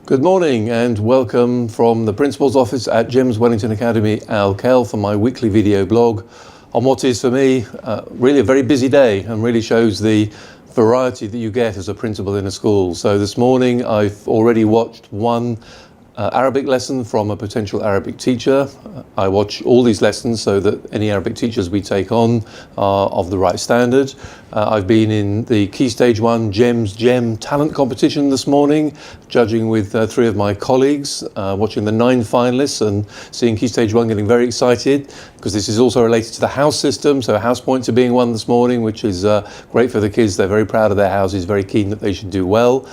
Good morning and welcome from the Principal's Office at GEMS Wellington Academy, Al Kell, for my weekly video blog on what is for me really a very busy day and really shows the variety that you get as a principal in a school. So this morning I've already watched one Arabic lesson from a potential Arabic teacher. I watch all these lessons so that any Arabic teachers we take on are of the right standard. I've been in the Key Stage 1 GEMS GEM talent competition this morning, judging with three of my colleagues, watching the 9 finalists and seeing Key Stage 1 getting very excited because this is also related to the house system. So house points are being won this morning, which is great for the kids. They're very proud of their houses, very keen that they should do well.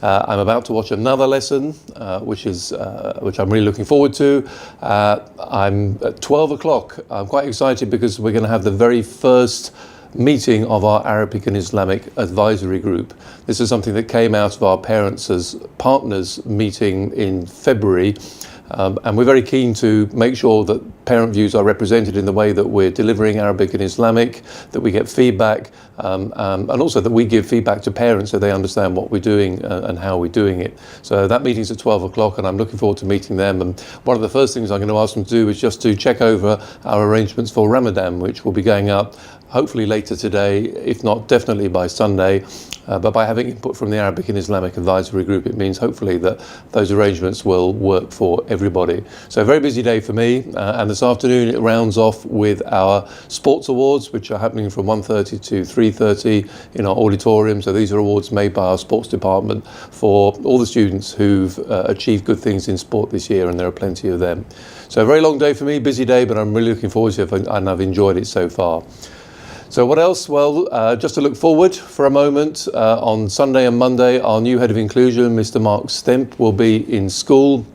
I'm about to watch another lesson, which I'm really looking forward to. I'm at 12 o'clock. I'm quite excited because we're going to have the very first meeting of our Arabic and Islamic advisory group. This is something that came out of our Parents as Partners meeting in February. And we're very keen to make sure that parent views are represented in the way that we're delivering Arabic and Islamic, that we get feedback, and also that we give feedback to parents so they understand what we're doing and how we're doing it. So that meeting's at 12 o'clock and I'm looking forward to meeting them. And one of the first things I'm going to ask them to do is just to check over our arrangements for Ramadan, which will be going up hopefully later today, if not definitely by Sunday. But by having input from the Arabic and Islamic advisory group, it means hopefully that those arrangements will work for everybody. So a very busy day for me, and this afternoon it rounds off with our sports awards, which are happening from 1:30 to 3:30 in our auditorium. So these are awards made by our sports department for all the students who've achieved good things in sport this year, and there are plenty of them. So a very long day for me, busy day, but I'm really looking forward to it, and I've enjoyed it so far. So what else? Well, just to look forward for a moment, on Sunday and Monday, our new head of inclusion, Mr. Mark Stemp, will be in school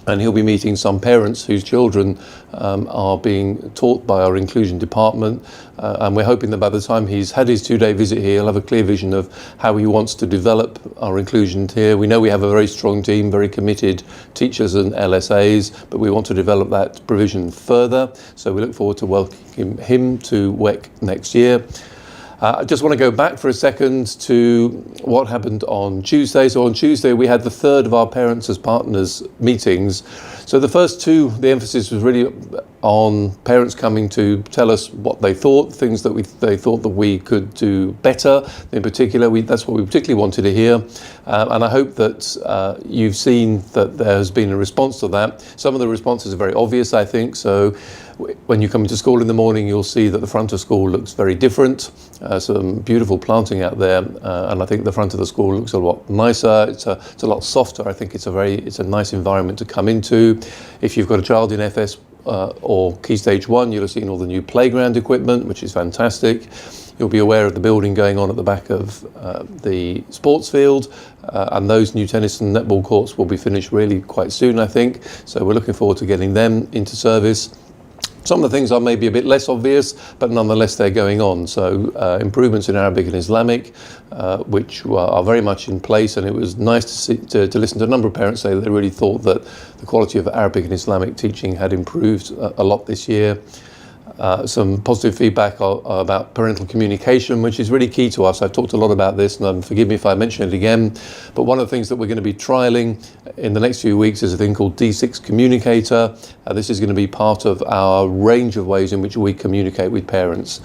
and he'll be meeting some parents whose children are being taught by our inclusion department. And we're hoping that by the time he's had his 2-day visit here, he'll have a clear vision of how he wants to develop our inclusion here. We know we have a very strong team, very committed teachers and LSAs, but we want to develop that provision further. So we look forward to welcoming him to WEC next year. I just want to go back for a second to what happened on Tuesday. So on Tuesday, we had the third of our Parents as Partners meetings. So the first two, the emphasis was really on parents coming to tell us what they thought, things that they thought that we could do better. In particular, that's what we particularly wanted to hear. And I hope that you've seen that there has been a response to that. Some of the responses are very obvious, I think. So when you come into school in the morning, you'll see that the front of school looks very different. Some beautiful planting out there, and I think the front of the school looks a lot nicer. It's a lot softer. I think it's a nice environment to come into. If you've got a child in FS or Key Stage 1, you'll have seen all the new playground equipment, which is fantastic. You'll be aware of the building going on at the back of the sports field, and those new tennis and netball courts will be finished really quite soon, I think. So we're looking forward to getting them into service. Some of the things are maybe a bit less obvious, but nonetheless they're going on. So improvements in Arabic and Islamic, which are very much in place, and it was nice to listen to a number of parents say that they really thought that the quality of Arabic and Islamic teaching had improved a lot this year. Some positive feedback about parental communication, which is really key to us. I've talked a lot about this, and forgive me if I mention it again, but one of the things that we're going to be trialling in the next few weeks is a thing called D6 Communicator. This is going to be part of our range of ways in which we communicate with parents.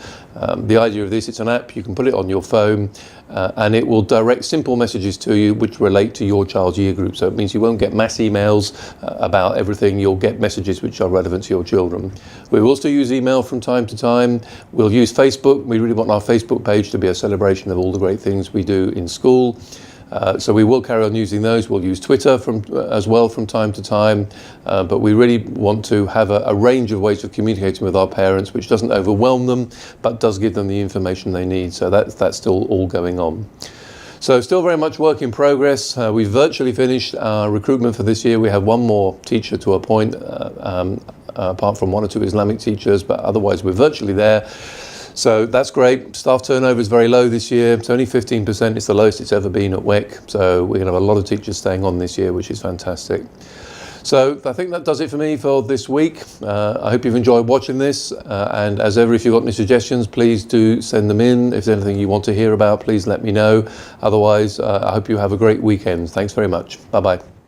The idea of this, it's an app, you can put it on your phone, and it will direct simple messages to you which relate to your child's year group. So it means you won't get mass emails about everything, you'll get messages which are relevant to your children. We will still use email from time to time. We'll use Facebook. We really want our Facebook page to be a celebration of all the great things we do in school. So we will carry on using those. We'll use Twitter as well from time to time, but we really want to have a range of ways of communicating with our parents, which doesn't overwhelm them, but does give them the information they need. So that's still all going on. So still very much work in progress. We've virtually finished our recruitment for this year. We have one more teacher to appoint, apart from 1 or 2 Islamic teachers, but otherwise we're virtually there. So that's great. Staff turnover is very low this year. It's only 15%. It's the lowest it's ever been at WEC. So we're going to have a lot of teachers staying on this year, which is fantastic. So I think that does it for me for this week. I hope you've enjoyed watching this. And as ever, if you've got any suggestions, please do send them in. If there's anything you want to hear about, please let me know. Otherwise, I hope you have a great weekend. Thanks very much. Bye-bye.